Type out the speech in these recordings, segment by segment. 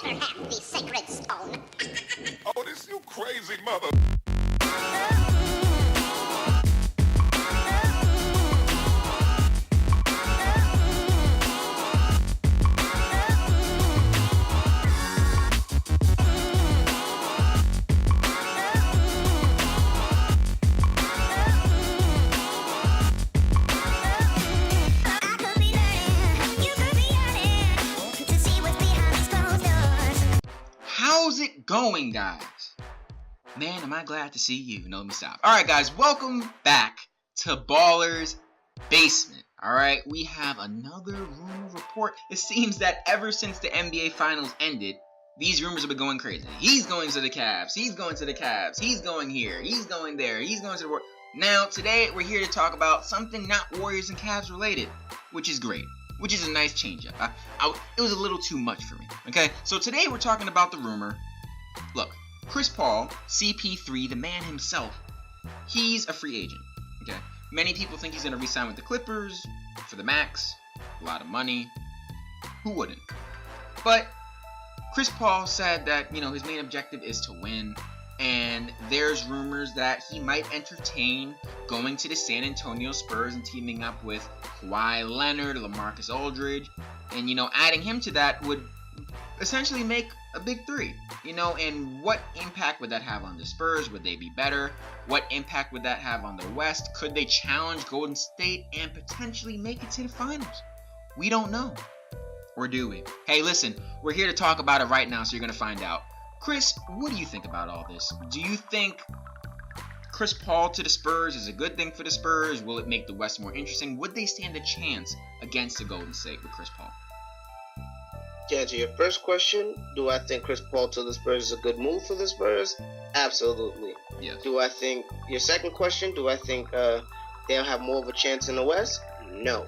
never have the sacred stone. Oh, this you crazy mother. How's it going, guys? Man, am I glad to see you. No, let me stop. Alright, guys, welcome back to Baller's Basement. Alright, we have another rumor report. It seems that ever since the NBA Finals ended, these rumors have been going crazy. He's going to the Cavs. He's going to the Cavs. He's going here. He's going there. He's going to the Warriors. Now, today, we're here to talk about something not Warriors and Cavs related, which is great. Which is a nice change-up. It was a little too much for me, okay? So today we're talking about the rumor. Look, Chris Paul, CP3, the man himself, he's a free agent, okay? Many people think he's going to re-sign with the Clippers for the max, a lot of money. Who wouldn't? But Chris Paul said that, his main objective is to win. And there's rumors that he might entertain going to the San Antonio Spurs and teaming up with Kawhi Leonard, LaMarcus Aldridge, and adding him to that would essentially make a big three. And what impact would that have on the Spurs? Would they be better? What impact would that have on the West? Could they challenge Golden State and potentially make it to the finals? We don't know. Or do we? Hey, listen, we're here to talk about it right now, so you're going to find out. Chris, what do you think about all this? Do you think Chris Paul to the Spurs is a good thing for the Spurs? Will it make the West more interesting? Would they stand a chance against the Golden State with Chris Paul? To answer your first question, do I think Chris Paul to the Spurs is a good move for the Spurs? Absolutely. Yes. Do I think, your second question, do I think they'll have more of a chance in the West? No.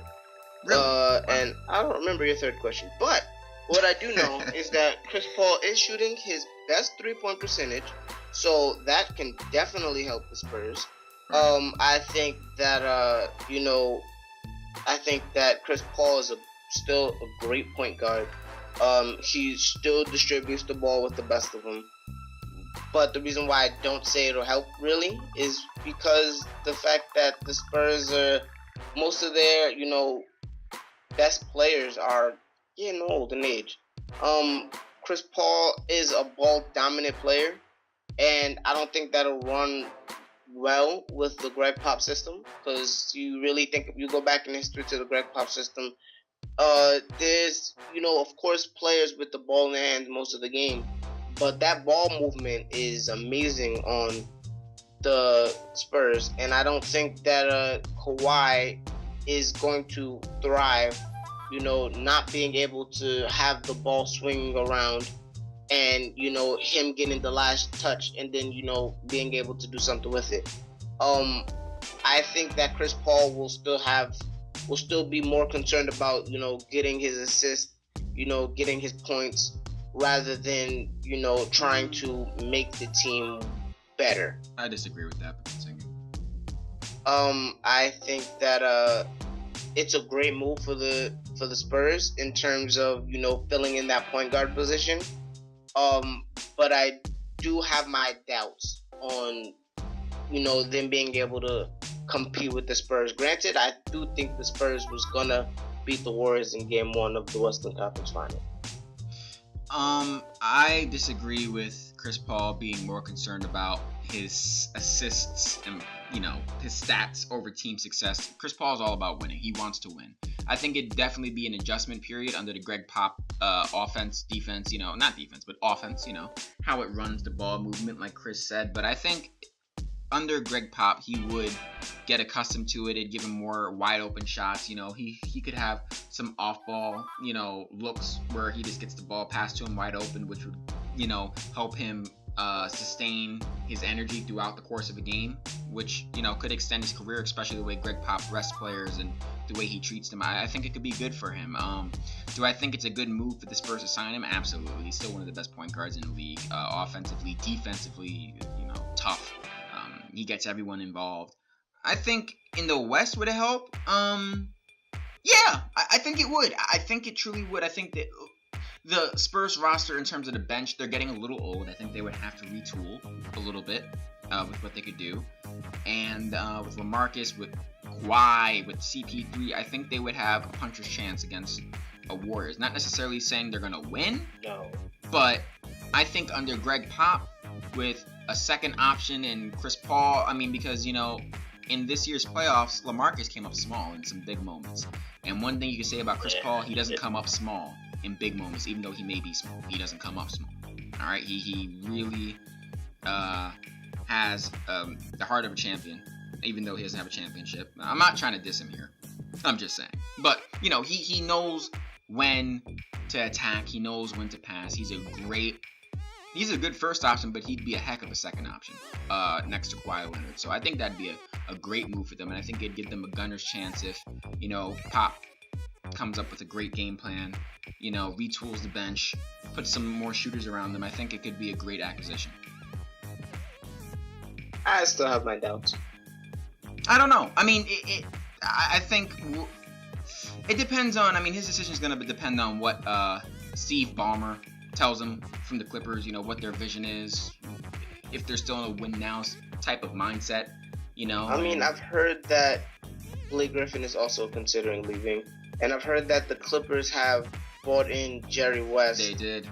Really? And I don't remember your third question, but what I do know is that Chris Paul is shooting his best three-point percentage, so that can definitely help the Spurs. I think that I think that Chris Paul is still a great point guard. He still distributes the ball with the best of them. But the reason why I don't say it'll help really is because the fact that the Spurs are most of their best players are getting old in age. Chris Paul is a ball dominant player, and I don't think that'll run well with the Greg Pop system, because you really think if you go back in history to the Greg Pop system, there's of course players with the ball in their hands most of the game, but that ball movement is amazing on the Spurs, and I don't think that Kawhi is going to thrive not being able to have the ball swinging around and, him getting the last touch and then, being able to do something with it. I think that Chris Paul will still be more concerned about, getting his assist, getting his points rather than, trying to make the team better. I disagree with that, but continue. I think that, it's a great move for the Spurs in terms of filling in that point guard position. But I do have my doubts on them being able to compete with the Spurs. Granted, I do think the Spurs was gonna beat the Warriors in Game 1 of the Western Conference Final. I disagree with Chris Paul being more concerned about his assists and his stats over team success. Chris Paul is all about winning. He wants to win. I think it'd definitely be an adjustment period under the Greg Pop offense, defense, not defense, but offense, how it runs the ball movement like Chris said. But I think under Greg Pop, he would get accustomed to it. It'd give him more wide open shots. He could have some off ball, looks where he just gets the ball passed to him wide open, which would, help him sustain his energy throughout the course of a game, which, could extend his career, especially the way Greg Pop rests players and the way he treats them. I think it could be good for him. Do I think it's a good move for the Spurs to sign him? Absolutely. He's still one of the best point guards in the league. Offensively, defensively, tough. He gets everyone involved. I think in the West, would it help? Yeah, I think it would. I think it truly would. I think that the Spurs roster in terms of the bench, they're getting a little old. I think they would have to retool a little bit with what they could do. And with LaMarcus, with Kawhi, with CP3, I think they would have a puncher's chance against a Warriors. Not necessarily saying they're going to win. No. But I think under Greg Pop, with a second option in Chris Paul, I mean, because, you know, in this year's playoffs, LaMarcus came up small in some big moments. And one thing you can say about Chris Paul, he doesn't come up small in big moments, even though he may be small. He doesn't come up small. All right, he really has the heart of a champion, even though he doesn't have a championship. I'm not trying to diss him here. I'm just saying. But, you know, he knows when to attack. He knows when to pass. He's a good first option, but he'd be a heck of a second option next to Kawhi Leonard. So I think that'd be a great move for them, and I think it'd give them a gunner's chance if, you know, Pop comes up with a great game plan, you know, retools the bench, puts some more shooters around them. I think it could be a great acquisition. I still have my doubts. I don't know. I mean, I think it depends on. I mean, his decision is going to depend on what Steve Ballmer tells him from the Clippers. You know, what their vision is, if they're still in a win now type of mindset. You know. I mean, I've heard that Blake Griffin is also considering leaving, and I've heard that the Clippers have brought in Jerry West. They did.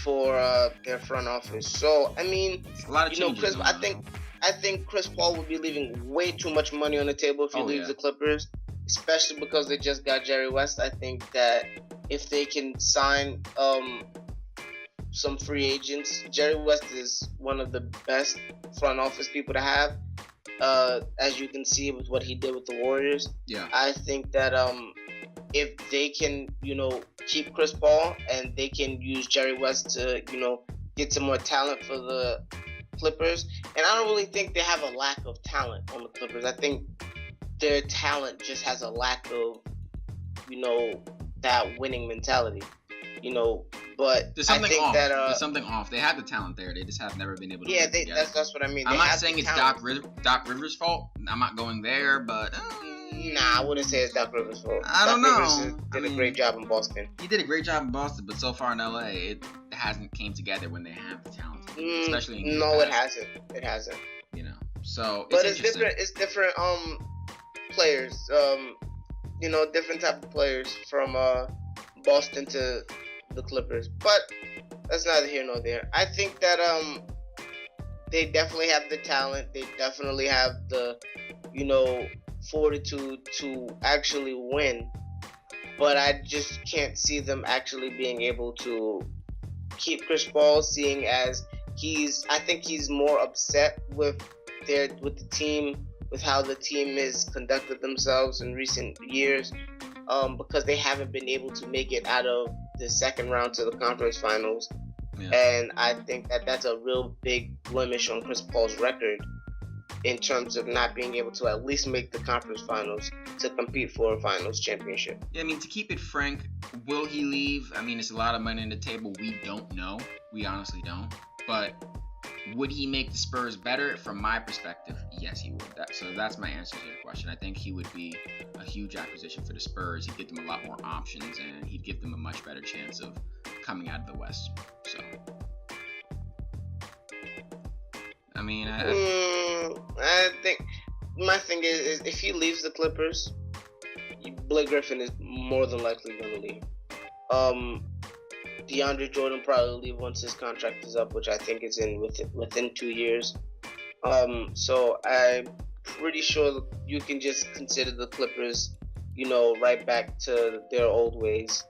For their front office. So I mean, a lot of changes. I think Chris Paul would be leaving way too much money on the table if he leaves the Clippers, especially because they just got Jerry West. I think that if they can sign some free agents, Jerry West is one of the best front office people to have. As you can see with what he did with the Warriors. Yeah. I think that if they can, you know, keep Chris Paul and they can use Jerry West to, you know, get some more talent for the Clippers. And I don't really think they have a lack of talent on the Clippers. I think their talent just has a lack of, you know, that winning mentality. You know, but there's something I think off. that there's something off. They have the talent there. They just have never been able to. Yeah, that's what I mean. I'm not saying it's Doc Rivers' fault. I'm not going there, but nah, I wouldn't say it's Doc Rivers' fault. I don't know. Rivers did a great job in Boston. He did a great job in Boston, but so far in LA, it hasn't came together when they have the talent. Especially in it hasn't. It hasn't. You know, so but it's different. It's different. Players. You know, different type of players from Boston to the Clippers, but that's neither here nor there. I think that they definitely have the talent. They definitely have the, you know, fortitude to actually win. But I just can't see them actually being able to keep Chris Paul, seeing as I think he's more upset with the team, with how the team has conducted themselves in recent years, because they haven't been able to make it out of the second round to the conference finals. Yeah. And I think that that's a real big blemish on Chris Paul's record in terms of not being able to at least make the conference finals to compete for a finals championship. Yeah, I mean, to keep it frank, will he leave? I mean, it's a lot of money on the table. We don't know. We honestly don't. But would he make the Spurs better? From my perspective, yes, he would. So that's my answer to your question. I think he would be a huge acquisition for the Spurs. He'd give them a lot more options, and he'd give them a much better chance of coming out of the West. So, I mean, I think my thing is if he leaves the Clippers, Blake Griffin is more than likely going to leave. DeAndre Jordan probably leave once his contract is up, which I think is within 2 years. So I'm pretty sure you can just consider the Clippers, you know, right back to their old ways.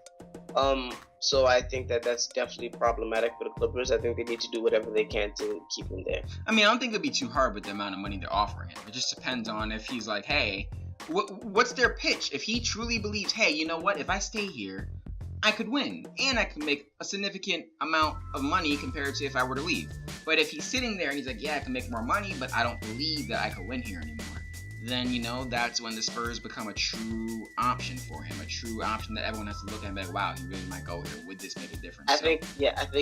So I think that that's definitely problematic for the Clippers. I think they need to do whatever they can to keep him there. I mean, I don't think it'd be too hard with the amount of money they're offering him. It just depends on if he's like, hey, what's their pitch? If he truly believes, hey, you know what, if I stay here, I could win, and I could make a significant amount of money compared to if I were to leave. But if he's sitting there and he's like, yeah, I can make more money, but I don't believe that I could win here anymore, then, you know, that's when the Spurs become a true option for him, a true option that everyone has to look at and be like, wow, he really might go here. Would this make a difference? I think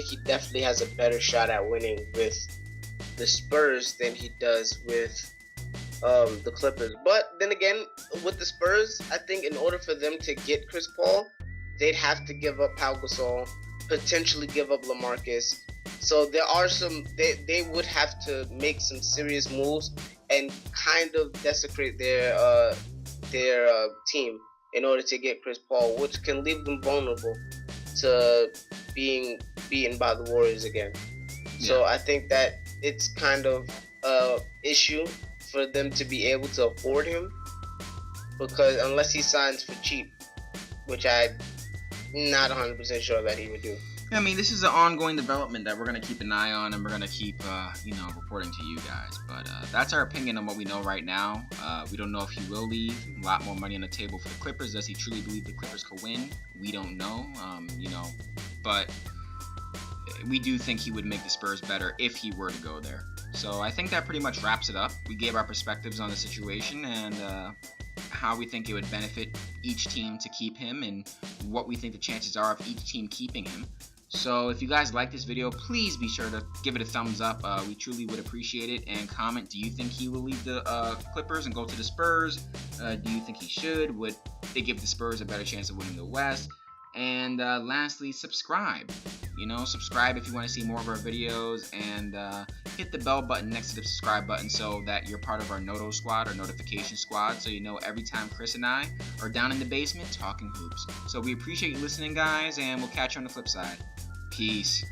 he definitely has a better shot at winning with the Spurs than he does with the Clippers. But then again, with the Spurs, I think in order for them to get Chris Paul, they'd have to give up Pau Gasol, potentially give up LaMarcus. So there are they would have to make some serious moves and kind of desecrate their team in order to get Chris Paul, which can leave them vulnerable to being beaten by the Warriors again. Yeah. So I think that it's kind of a issue for them to be able to afford him, because unless he signs for cheap, which I'm not 100% sure that he would do. I mean, this is an ongoing development that we're going to keep an eye on, and we're going to keep, reporting to you guys. But that's our opinion on what we know right now. We don't know if he will leave. A lot more money on the table for the Clippers. Does he truly believe the Clippers could win? We don't know, but we do think he would make the Spurs better if he were to go there. So I think that pretty much wraps it up. We gave our perspectives on the situation and how we think it would benefit each team to keep him and what we think the chances are of each team keeping him. So if you guys like this video, please be sure to give it a thumbs up. We truly would appreciate it. And comment, do you think he will leave the Clippers and go to the Spurs? Do you think he should? Would they give the Spurs a better chance of winning the West? And lastly, subscribe. Subscribe if you want to see more of our videos, and hit the bell button next to the subscribe button so that you're part of our Noto squad or notification squad, so you know every time Chris and I are down in the basement talking hoops. So we appreciate you listening, guys, and we'll catch you on the flip side. Peace.